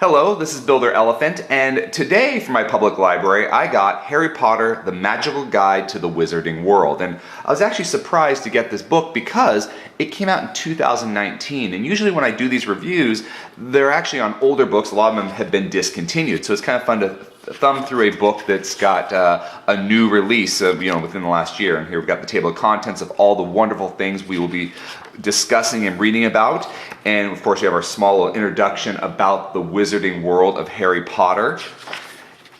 Hello, this is Builder Elephant, and today for my public library I got Harry Potter, The Magical Guide to the Wizarding World. And I was actually surprised to get this book because it came out in 2019, and usually when I do these reviews, they're actually on older books. A lot of them have been discontinued, so it's kind of fun to thumb through a book that's got a new release within the last year. And here we've got the table of contents of all the wonderful things we will be discussing and reading about. And of course we have our small little introduction about the wizarding world of Harry Potter.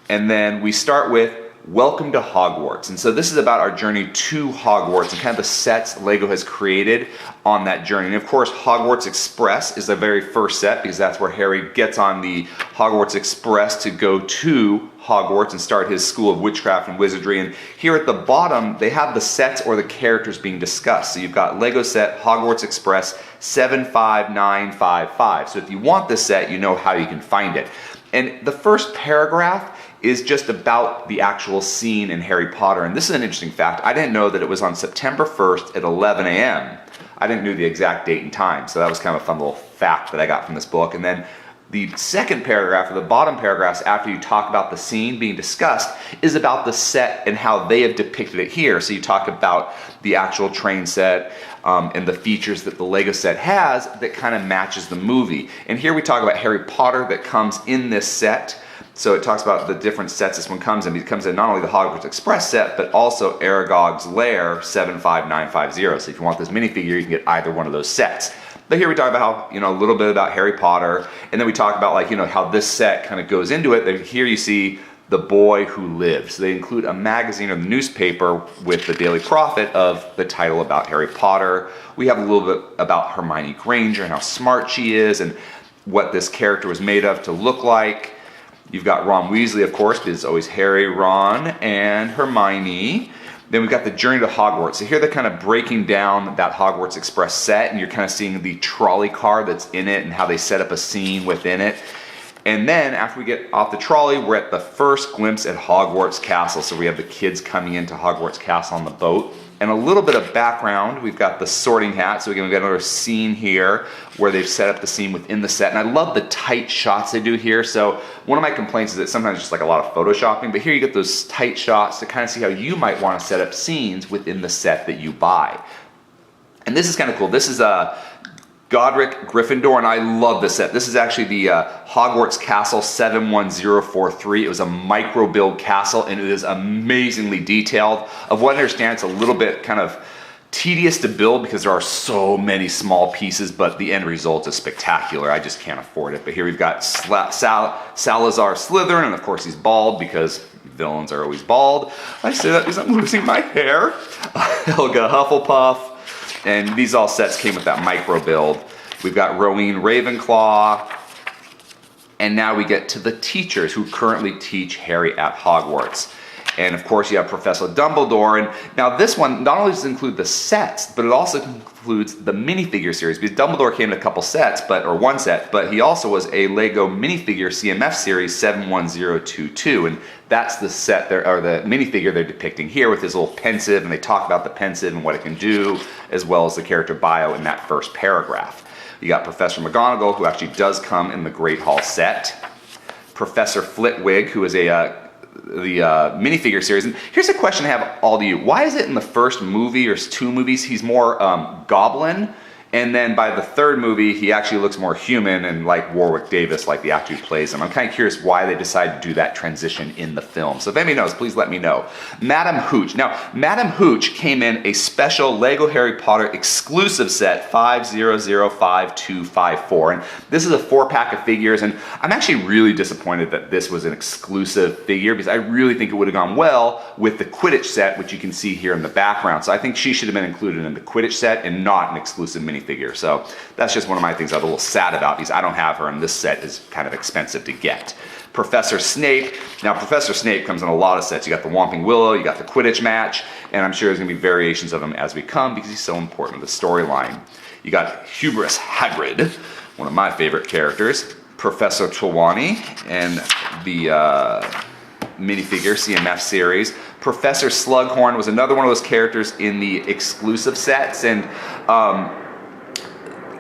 And then we start with Welcome to Hogwarts. And so this is about our journey to Hogwarts and kind of the sets LEGO has created on that journey. And of course Hogwarts Express is the very first set because that's where Harry gets on the Hogwarts Express to go to Hogwarts and start his school of witchcraft and wizardry. And here at the bottom they have the sets or the characters being discussed. So you've got LEGO set Hogwarts Express 75955. So if you want this set, you know how you can find it. And the first paragraph is just about the actual scene in Harry Potter. And this is an interesting fact. I didn't know that it was on September 1st at 11 a.m. I didn't know the exact date and time, so that was kind of a fun little fact that I got from this book. And then the second paragraph, or the bottom paragraphs after you talk about the scene being discussed, is about the set and how they have depicted it here. So you talk about the actual train set and the features that the LEGO set has that kind of matches the movie. And here we talk about Harry Potter that comes in this set. So it talks about the different sets this one comes in. It comes in not only the Hogwarts Express set, but also Aragog's Lair 75950. So if you want this minifigure, you can get either one of those sets. But here we talk about how, a little bit about Harry Potter, and then we talk about how this set kind of goes into it. Then here you see The Boy Who Lives. So they include a magazine or the newspaper with the Daily Prophet of the title about Harry Potter. We have a little bit about Hermione Granger and how smart she is and what this character was made of to look like. You've got Ron Weasley, of course, because it's always Harry, Ron, and Hermione. Then we've got the journey to Hogwarts. So here they're kind of breaking down that Hogwarts Express set, and you're kind of seeing the trolley car that's in it and how they set up a scene within it. And then after we get off the trolley, we're at the first glimpse at Hogwarts Castle. So we have the kids coming into Hogwarts Castle on the boat. And a little bit of background, we've got the sorting hat. So again, we've got another scene here where they've set up the scene within the set. And I love the tight shots they do here. So one of my complaints is that sometimes it's just like a lot of photoshopping, but here you get those tight shots to kind of see how you might want to set up scenes within the set that you buy. And this is kind of cool. This is Godric Gryffindor, and I love this set. This is actually the Hogwarts Castle 71043. It was a micro build castle, and it is amazingly detailed. Of what I understand, it's a little bit kind of tedious to build because there are so many small pieces, but the end result is spectacular. I just can't afford it. But here we've got Salazar Slytherin, and of course he's bald because villains are always bald. I say that because I'm losing my hair. Helga Hufflepuff. And these all sets came with that micro build. We've got Rowena Ravenclaw. And now we get to the teachers who currently teach Harry at Hogwarts. And of course you have Professor Dumbledore. And now this one not only does it include the sets, but it also includes the minifigure series. Because Dumbledore came in a couple sets, or one set, but he also was a LEGO minifigure CMF series 71022. And that's the set there, or the minifigure they're depicting here with his little pensive, and they talk about the pensive and what it can do, as well as the character bio in that first paragraph. You got Professor McGonagall, who actually does come in the Great Hall set. Professor Flitwick, who is the minifigure series. And here's a question I have all to you. Why is it in the first movie or two movies he's more goblin, and then by the third movie he actually looks more human and like Warwick Davis, like the actor who plays him? I'm kind of curious why they decided to do that transition in the film. So if anybody knows, please let me know. Madam Hooch. Now, Madam Hooch came in a special LEGO Harry Potter exclusive set 500524. And this is a 4-pack of figures, and I'm actually really disappointed that this was an exclusive figure because I really think it would have gone well with the Quidditch set, which you can see here in the background. So I think she should have been included in the Quidditch set and not an exclusive minifigure. So that's just one of my things I'm a little sad about because I don't have her, and this set is kind of expensive to get. Professor Snape. Now Professor Snape comes in a lot of sets. You got the Whomping Willow, you got the Quidditch match, and I'm sure there's going to be variations of him as we come because he's so important to the storyline. You got Hubris Hagrid, one of my favorite characters. Professor Trelawney and the minifigure CMF series. Professor Slughorn was another one of those characters in the exclusive sets, and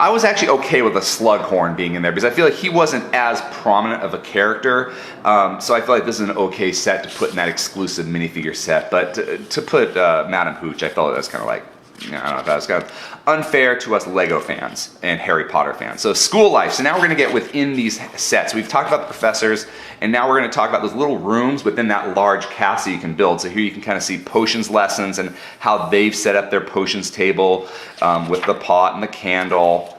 I was actually okay with a Slughorn being in there because I feel like he wasn't as prominent of a character. So I feel like this is an okay set to put in that exclusive minifigure set. But to put Madam Hooch, I felt that was kind of like, I don't know, that was kind of unfair to us Lego fans and Harry Potter fans. So school life. So now we're going to get within these sets. We've talked about the professors, and now we're going to talk about those little rooms within that large castle you can build. So here you can kind of see potions lessons and how they've set up their potions table with the pot and the candle.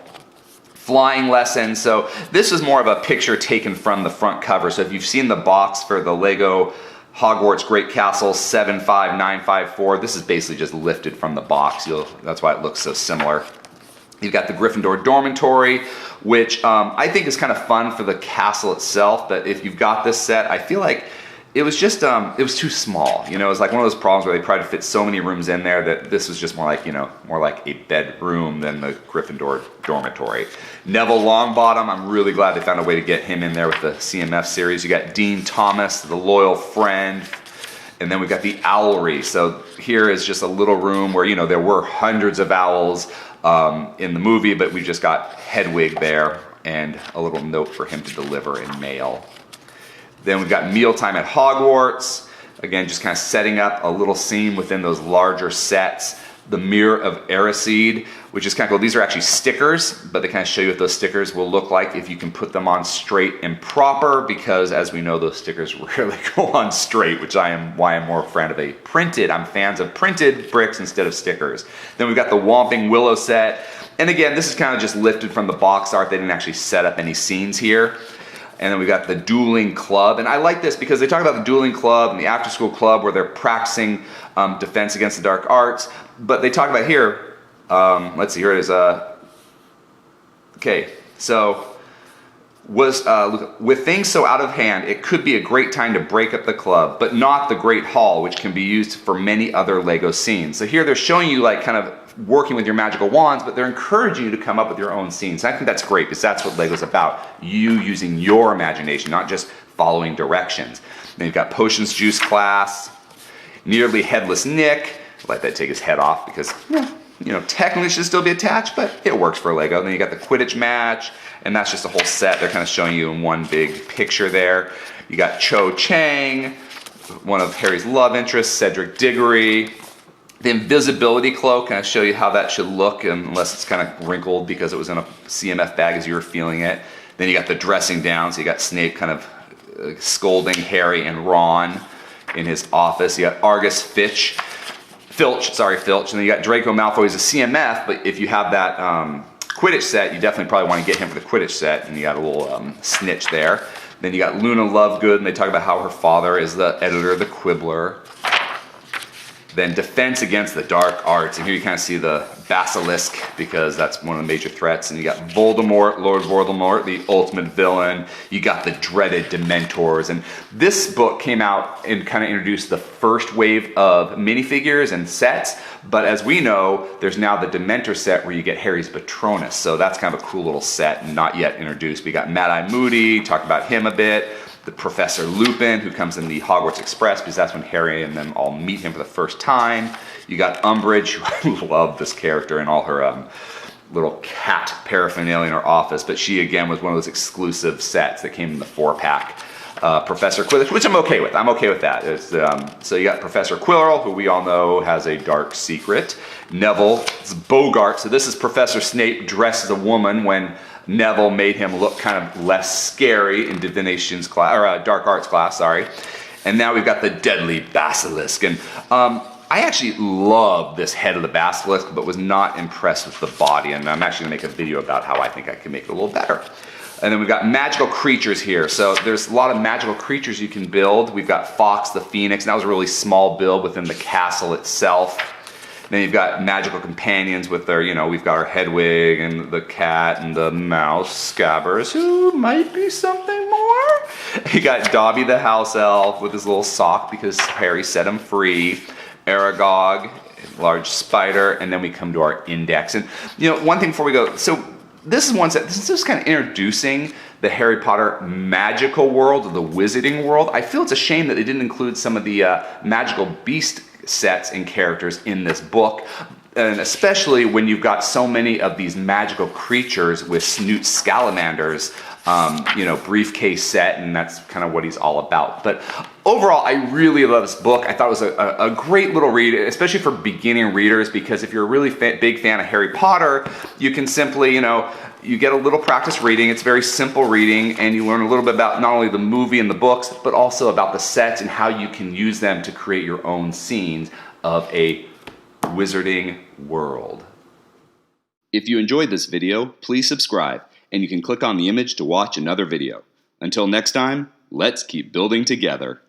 Flying lessons. So this is more of a picture taken from the front cover. So if you've seen the box for the Lego Hogwarts Great Castle 75954, this is basically just lifted from the box. That's why it looks so similar. You've got the Gryffindor Dormitory, which I think is kind of fun for the castle itself, but if you've got this set, I feel like it was just, it was too small. You know, it was like one of those problems where they tried to fit so many rooms in there that this was just more like, more like a bedroom than the Gryffindor Dormitory. Neville Longbottom, I'm really glad they found a way to get him in there with the CMF series. You got Dean Thomas, the loyal friend, and then we've got the Owlery. So here is just a little room where, there were hundreds of owls in the movie, but we just got Hedwig there and a little note for him to deliver in mail. Then we've got Mealtime at Hogwarts. Again, just kind of setting up a little scene within those larger sets. The Mirror of Erised, which is kind of cool. These are actually stickers, but they kind of show you what those stickers will look like if you can put them on straight and proper, because as we know, those stickers rarely go on straight, which why I'm more a fan of I'm fans of printed bricks instead of stickers. Then we've got the Whomping Willow set. And again, this is kind of just lifted from the box art. They didn't actually set up any scenes here. And then we got the Dueling Club. And I like this because they talk about the Dueling Club and the After School Club where they're practicing defense against the dark arts. But they talk about here, let's see, here it is. Okay, so with things so out of hand, it could be a great time to break up the club, but not the Great Hall, which can be used for many other Lego scenes. So here they're showing you like kind of working with your magical wands, but they're encouraging you to come up with your own scenes. And I think that's great because that's what Lego's about. You using your imagination, not just following directions. Then you've got Potions Juice class, Nearly Headless Nick. Let that take his head off because, technically it should still be attached, but it works for Lego. Then you got the Quidditch match, and that's just a whole set. They're kind of showing you in one big picture there. You got Cho Chang, one of Harry's love interests, Cedric Diggory. The invisibility cloak, kind of show you how that should look, unless it's kind of wrinkled because it was in a CMF bag as you were feeling it. Then you got the dressing down, so you got Snape kind of scolding Harry and Ron in his office. You got Argus Filch, and then you got Draco Malfoy as a CMF, but if you have that Quidditch set, you definitely probably want to get him for the Quidditch set, and you got a little snitch there. Then you got Luna Lovegood, and they talk about how her father is the editor of the Quibbler. Then Defense Against the Dark Arts, and here you kind of see the Basilisk because that's one of the major threats. And you got Voldemort, Lord Voldemort, the ultimate villain. You got the dreaded Dementors, and this book came out and kind of introduced the first wave of minifigures and sets. But as we know, there's now the Dementor set where you get Harry's Patronus, so that's kind of a cool little set, and not yet introduced. We got Mad-Eye Moody, talked about him a bit. The Professor Lupin, who comes in the Hogwarts Express, because that's when Harry and them all meet him for the first time. You got Umbridge, who I love this character and all her little cat paraphernalia in her office, but she again was one of those exclusive sets that came in the 4-pack. Professor Quidditch, which I'm okay with. I'm okay with that. So you got Professor Quirrell, who we all know has a dark secret. Neville, it's Bogart. So this is Professor Snape dressed as a woman when Neville made him look kind of less scary in Divinations class, or Dark Arts class, sorry. And now we've got the Deadly Basilisk. And I actually love this head of the Basilisk, but was not impressed with the body. And I'm actually gonna make a video about how I think I can make it a little better. And then we've got magical creatures here. So there's a lot of magical creatures you can build. We've got Fox the Phoenix, and that was a really small build within the castle itself. Then you've got magical companions with their, we've got our Hedwig and the cat and the mouse Scabbers, who might be something more. You got Dobby the house elf with his little sock because Harry set him free. Aragog, large spider, and then we come to our index. And one thing before we go, so this is one set, this is just kind of introducing the Harry Potter magical world, or the wizarding world. I feel it's a shame that they didn't include some of the magical beast sets and characters in this book. And especially when you've got so many of these magical creatures with Snoot Scalamanders, briefcase set, and that's kind of what he's all about. But overall, I really love this book. I thought it was a great little read, especially for beginning readers, because if you're a really big fan of Harry Potter, you can simply, you get a little practice reading. It's very simple reading, and you learn a little bit about not only the movie and the books, but also about the sets and how you can use them to create your own scenes of a wizarding world. If you enjoyed this video, please subscribe, and you can click on the image to watch another video. Until next time, let's keep building together.